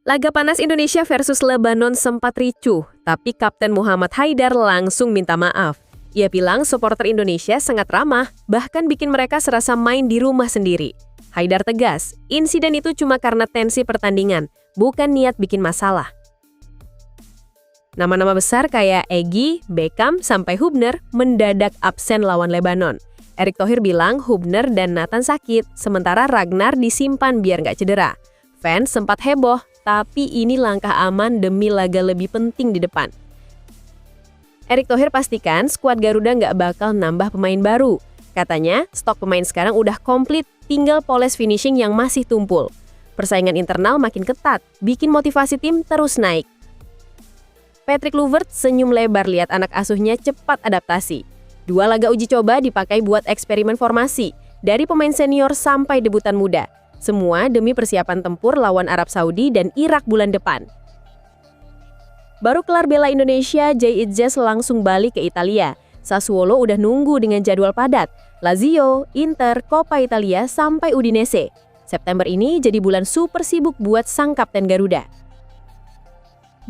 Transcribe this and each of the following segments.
Laga panas Indonesia versus Lebanon sempat ricuh, tapi Kapten Muhammad Haidar langsung minta maaf. Ia bilang supporter Indonesia sangat ramah, bahkan bikin mereka serasa main di rumah sendiri. Haidar tegas, insiden itu cuma karena tensi pertandingan, bukan niat bikin masalah. Nama-nama besar kayak Egy, Beckham, sampai Hubner mendadak absen lawan Lebanon. Erick Thohir bilang Hubner dan Nathan sakit, sementara Ragnar disimpan biar nggak cedera. Fans sempat heboh, tapi ini langkah aman demi laga lebih penting di depan. Erick Thohir pastikan skuad Garuda nggak bakal nambah pemain baru. Katanya, stok pemain sekarang udah komplit, tinggal poles finishing yang masih tumpul. Persaingan internal makin ketat, bikin motivasi tim terus naik. Patrick Kluivert senyum lebar lihat anak asuhnya cepat adaptasi. 2 laga uji coba dipakai buat eksperimen formasi, dari pemain senior sampai debutan muda. Semua demi persiapan tempur lawan Arab Saudi dan Irak bulan depan. Baru kelar bela Indonesia, Jay Itzes langsung balik ke Italia. Sassuolo udah nunggu dengan jadwal padat. Lazio, Inter, Coppa Italia, sampai Udinese. September ini jadi bulan super sibuk buat sang Kapten Garuda.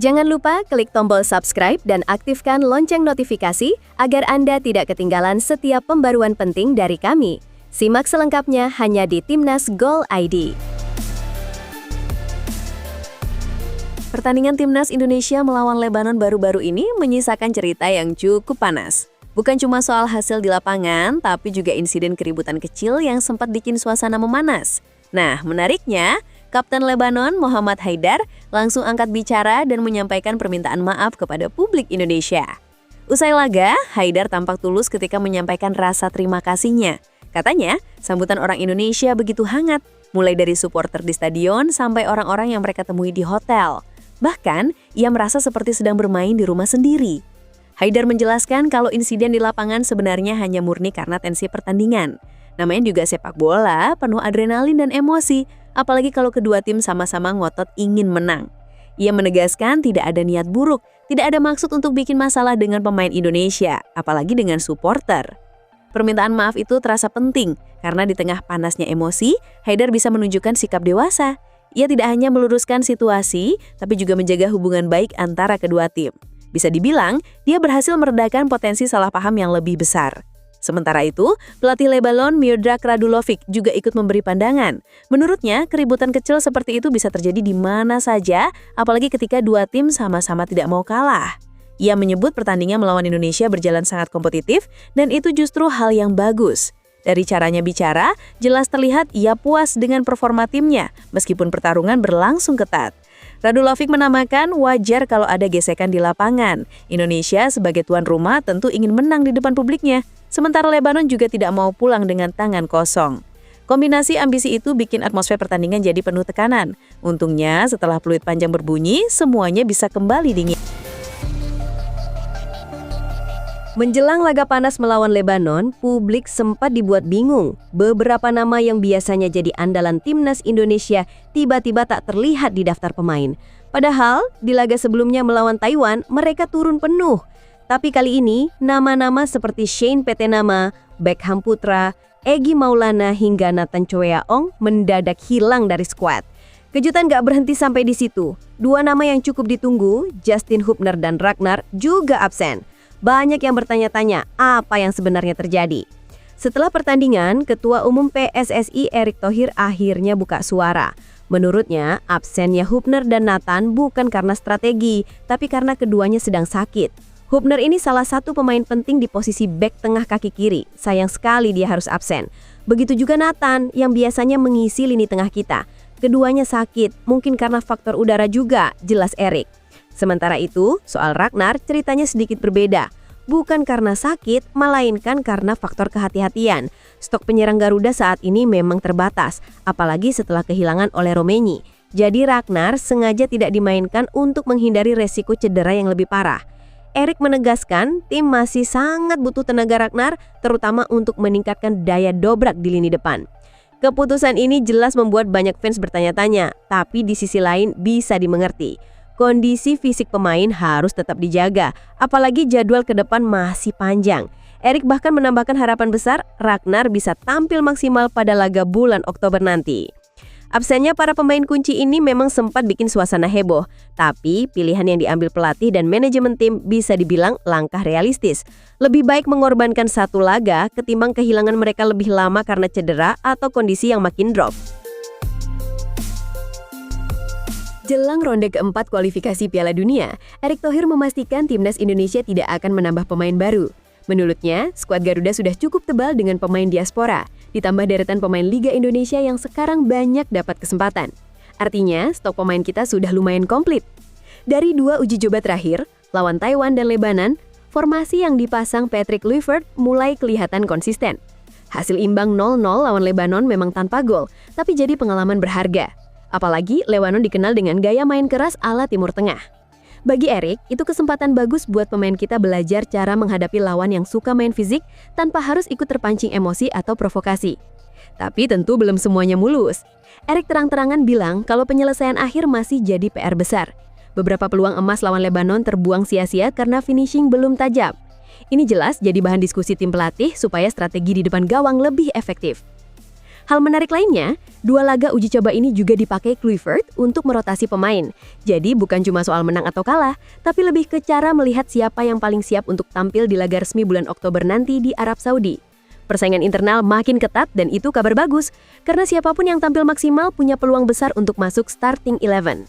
Jangan lupa klik tombol subscribe dan aktifkan lonceng notifikasi agar Anda tidak ketinggalan setiap pembaruan penting dari kami. Simak selengkapnya hanya di Timnas Gol ID. Pertandingan Timnas Indonesia melawan Lebanon baru-baru ini menyisakan cerita yang cukup panas. Bukan cuma soal hasil di lapangan, tapi juga insiden keributan kecil yang sempat bikin suasana memanas. Nah, menariknya, Kapten Lebanon Muhammad Haidar langsung angkat bicara dan menyampaikan permintaan maaf kepada publik Indonesia. Usai laga, Haidar tampak tulus ketika menyampaikan rasa terima kasihnya. Katanya, sambutan orang Indonesia begitu hangat, mulai dari supporter di stadion sampai orang-orang yang mereka temui di hotel. Bahkan, ia merasa seperti sedang bermain di rumah sendiri. Haidar menjelaskan kalau insiden di lapangan sebenarnya hanya murni karena tensi pertandingan. Namanya juga sepak bola, penuh adrenalin dan emosi, apalagi kalau kedua tim sama-sama ngotot ingin menang. Ia menegaskan tidak ada niat buruk, tidak ada maksud untuk bikin masalah dengan pemain Indonesia, apalagi dengan supporter. Permintaan maaf itu terasa penting, karena di tengah panasnya emosi, Haidar bisa menunjukkan sikap dewasa. Ia tidak hanya meluruskan situasi, tapi juga menjaga hubungan baik antara kedua tim. Bisa dibilang, dia berhasil meredakan potensi salah paham yang lebih besar. Sementara itu, pelatih Lebanon Miodrag Radulovic juga ikut memberi pandangan. Menurutnya, keributan kecil seperti itu bisa terjadi di mana saja, apalagi ketika dua tim sama-sama tidak mau kalah. Ia menyebut pertandingan melawan Indonesia berjalan sangat kompetitif dan itu justru hal yang bagus. Dari caranya bicara, jelas terlihat ia puas dengan performa timnya meskipun pertarungan berlangsung ketat. Radulovic menambahkan wajar kalau ada gesekan di lapangan. Indonesia sebagai tuan rumah tentu ingin menang di depan publiknya, sementara Lebanon juga tidak mau pulang dengan tangan kosong. Kombinasi ambisi itu bikin atmosfer pertandingan jadi penuh tekanan. Untungnya setelah peluit panjang berbunyi, semuanya bisa kembali dingin. Menjelang laga panas melawan Lebanon, publik sempat dibuat bingung. Beberapa nama yang biasanya jadi andalan Timnas Indonesia tiba-tiba tak terlihat di daftar pemain. Padahal, di laga sebelumnya melawan Taiwan, mereka turun penuh. Tapi kali ini, nama-nama seperti Shane Petenama, Beckham Putra, Egy Maulana hingga Nathan Choeaong mendadak hilang dari skuad. Kejutan gak berhenti sampai di situ. 2 nama yang cukup ditunggu, Justin Hubner dan Ragnar, juga absen. Banyak yang bertanya-tanya apa yang sebenarnya terjadi. Setelah pertandingan, Ketua Umum PSSI Erick Thohir akhirnya buka suara. Menurutnya, absennya Hubner dan Nathan bukan karena strategi, tapi karena keduanya sedang sakit. Hubner ini salah satu pemain penting di posisi bek tengah kaki kiri. Sayang sekali dia harus absen. Begitu juga Nathan yang biasanya mengisi lini tengah kita. Keduanya sakit, mungkin karena faktor udara juga, jelas Erick. Sementara itu, soal Ragnar ceritanya sedikit berbeda. Bukan karena sakit, melainkan karena faktor kehati-hatian. Stok penyerang Garuda saat ini memang terbatas, apalagi setelah kehilangan oleh Romeni. Jadi Ragnar sengaja tidak dimainkan untuk menghindari resiko cedera yang lebih parah. Erick menegaskan tim masih sangat butuh tenaga Ragnar, terutama untuk meningkatkan daya dobrak di lini depan. Keputusan ini jelas membuat banyak fans bertanya-tanya, tapi di sisi lain bisa dimengerti. Kondisi fisik pemain harus tetap dijaga, apalagi jadwal ke depan masih panjang. Erick bahkan menambahkan harapan besar Ragnar bisa tampil maksimal pada laga bulan Oktober nanti. Absennya para pemain kunci ini memang sempat bikin suasana heboh, tapi pilihan yang diambil pelatih dan manajemen tim bisa dibilang langkah realistis. Lebih baik mengorbankan satu laga ketimbang kehilangan mereka lebih lama karena cedera atau kondisi yang makin drop. Jelang ronde keempat kualifikasi Piala Dunia, Erick Thohir memastikan timnas Indonesia tidak akan menambah pemain baru. Menurutnya, skuad Garuda sudah cukup tebal dengan pemain diaspora, ditambah deretan pemain Liga Indonesia yang sekarang banyak dapat kesempatan. Artinya, stok pemain kita sudah lumayan komplit. Dari 2 uji coba terakhir, lawan Taiwan dan Lebanon, formasi yang dipasang Patrick Kluivert mulai kelihatan konsisten. Hasil imbang 0-0 lawan Lebanon memang tanpa gol, tapi jadi pengalaman berharga. Apalagi Lebanon dikenal dengan gaya main keras ala Timur Tengah. Bagi Erick, itu kesempatan bagus buat pemain kita belajar cara menghadapi lawan yang suka main fisik tanpa harus ikut terpancing emosi atau provokasi. Tapi tentu belum semuanya mulus. Erick terang-terangan bilang kalau penyelesaian akhir masih jadi PR besar. Beberapa peluang emas lawan Lebanon terbuang sia-sia karena finishing belum tajam. Ini jelas jadi bahan diskusi tim pelatih supaya strategi di depan gawang lebih efektif. Hal menarik lainnya, 2 laga uji coba ini juga dipakai Kluivert untuk merotasi pemain. Jadi bukan cuma soal menang atau kalah, tapi lebih ke cara melihat siapa yang paling siap untuk tampil di laga resmi bulan Oktober nanti di Arab Saudi. Persaingan internal makin ketat dan itu kabar bagus, karena siapapun yang tampil maksimal punya peluang besar untuk masuk starting 11.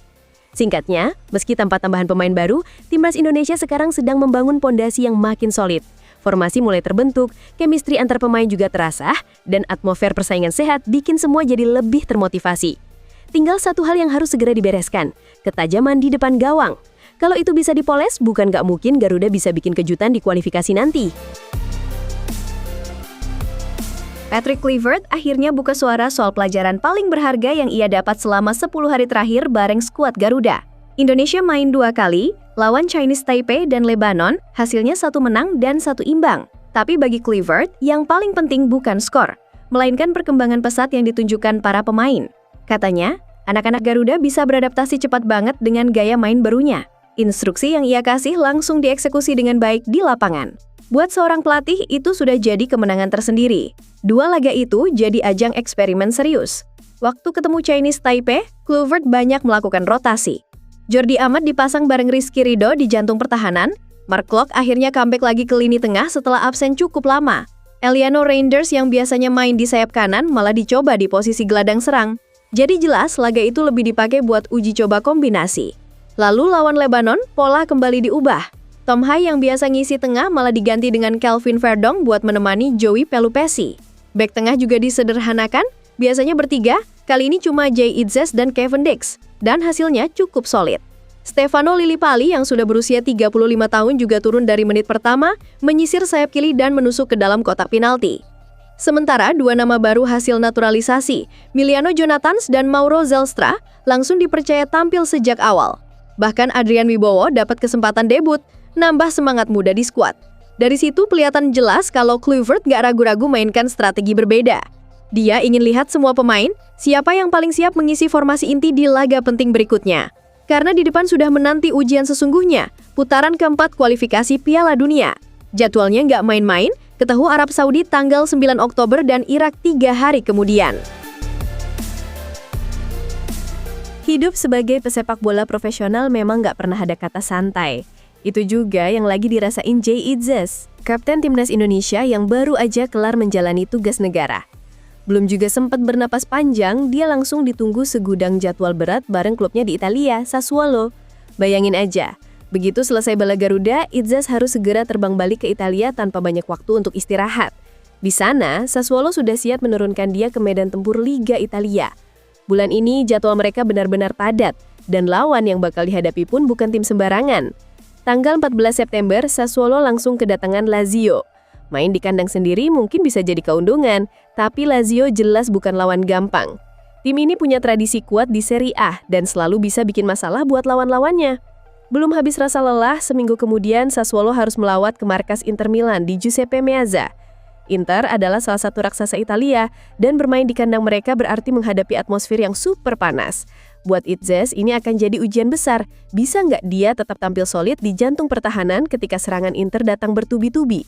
Singkatnya, meski tanpa tambahan pemain baru, timnas Indonesia sekarang sedang membangun pondasi yang makin solid. Formasi mulai terbentuk, chemistry antar pemain juga terasa, dan atmosfer persaingan sehat bikin semua jadi lebih termotivasi. Tinggal satu hal yang harus segera dibereskan, ketajaman di depan gawang. Kalau itu bisa dipoles, bukan gak mungkin Garuda bisa bikin kejutan di kualifikasi nanti. Patrick Kluivert akhirnya buka suara soal pelajaran paling berharga yang ia dapat selama 10 hari terakhir bareng skuad Garuda. Indonesia main 2 kali, lawan Chinese Taipei dan Lebanon, hasilnya 1 menang dan 1 imbang. Tapi bagi Kluivert, yang paling penting bukan skor, melainkan perkembangan pesat yang ditunjukkan para pemain. Katanya, anak-anak Garuda bisa beradaptasi cepat banget dengan gaya main barunya. Instruksi yang ia kasih langsung dieksekusi dengan baik di lapangan. Buat seorang pelatih, itu sudah jadi kemenangan tersendiri. 2 laga itu jadi ajang eksperimen serius. Waktu ketemu Chinese Taipei, Kluivert banyak melakukan rotasi. Jordi Amat dipasang bareng Rizky Ridho di jantung pertahanan. Mark Klok akhirnya comeback lagi ke lini tengah setelah absen cukup lama. Eliano Reinders yang biasanya main di sayap kanan malah dicoba di posisi gelandang serang. Jadi jelas laga itu lebih dipakai buat uji coba kombinasi. Lalu lawan Lebanon, pola kembali diubah. Tom Hai yang biasa ngisi tengah malah diganti dengan Kelvin Verdong buat menemani Joey Pelupessy. Bek tengah juga disederhanakan, biasanya bertiga, kali ini cuma Jay Itzes dan Kevin Dix. Dan hasilnya cukup solid. Stefano Lillipali yang sudah berusia 35 tahun juga turun dari menit pertama, menyisir sayap kiri dan menusuk ke dalam kotak penalti. Sementara 2 nama baru hasil naturalisasi, Miliano Jonathans dan Mauro Zelstra, langsung dipercaya tampil sejak awal. Bahkan Adrian Wibowo dapat kesempatan debut, nambah semangat muda di skuad. Dari situ kelihatan jelas kalau Kluivert gak ragu-ragu mainkan strategi berbeda. Dia ingin lihat semua pemain, siapa yang paling siap mengisi formasi inti di laga penting berikutnya. Karena di depan sudah menanti ujian sesungguhnya, putaran keempat kualifikasi Piala Dunia. Jadwalnya nggak main-main, ketemu Arab Saudi tanggal 9 Oktober dan Irak 3 hari kemudian. Hidup sebagai pesepak bola profesional memang nggak pernah ada kata santai. Itu juga yang lagi dirasain Jay Itzes, kapten timnas Indonesia yang baru aja kelar menjalani tugas negara. Belum juga sempat bernapas panjang, dia langsung ditunggu segudang jadwal berat bareng klubnya di Italia, Sassuolo. Bayangin aja, begitu selesai bala Garuda, Itzes harus segera terbang balik ke Italia tanpa banyak waktu untuk istirahat. Di sana, Sassuolo sudah siap menurunkan dia ke medan tempur Liga Italia. Bulan ini jadwal mereka benar-benar padat, dan lawan yang bakal dihadapi pun bukan tim sembarangan. Tanggal 14 September, Sassuolo langsung kedatangan Lazio. Main di kandang sendiri mungkin bisa jadi keuntungan, tapi Lazio jelas bukan lawan gampang. Tim ini punya tradisi kuat di Serie A dan selalu bisa bikin masalah buat lawan-lawannya. Belum habis rasa lelah, seminggu kemudian Sassuolo harus melawat ke markas Inter Milan di Giuseppe Meazza. Inter adalah salah satu raksasa Italia dan bermain di kandang mereka berarti menghadapi atmosfer yang super panas. Buat Itzes, ini akan jadi ujian besar. Bisa nggak dia tetap tampil solid di jantung pertahanan ketika serangan Inter datang bertubi-tubi?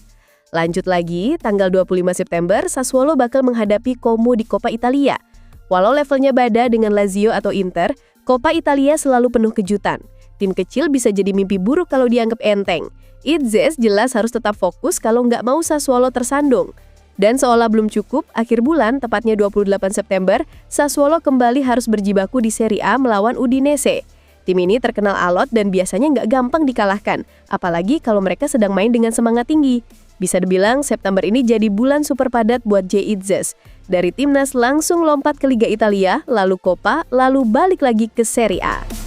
Lanjut lagi, tanggal 25 September, Sassuolo bakal menghadapi Como di Coppa Italia. Walau levelnya beda dengan Lazio atau Inter, Coppa Italia selalu penuh kejutan. Tim kecil bisa jadi mimpi buruk kalau dianggap enteng. Itzes jelas harus tetap fokus kalau nggak mau Sassuolo tersandung. Dan seolah belum cukup, akhir bulan, tepatnya 28 September, Sassuolo kembali harus berjibaku di Serie A melawan Udinese. Tim ini terkenal alot dan biasanya nggak gampang dikalahkan, apalagi kalau mereka sedang main dengan semangat tinggi. Bisa dibilang September ini jadi bulan super padat buat J. Itzes. Dari timnas langsung lompat ke Liga Italia, lalu Coppa, lalu balik lagi ke Serie A.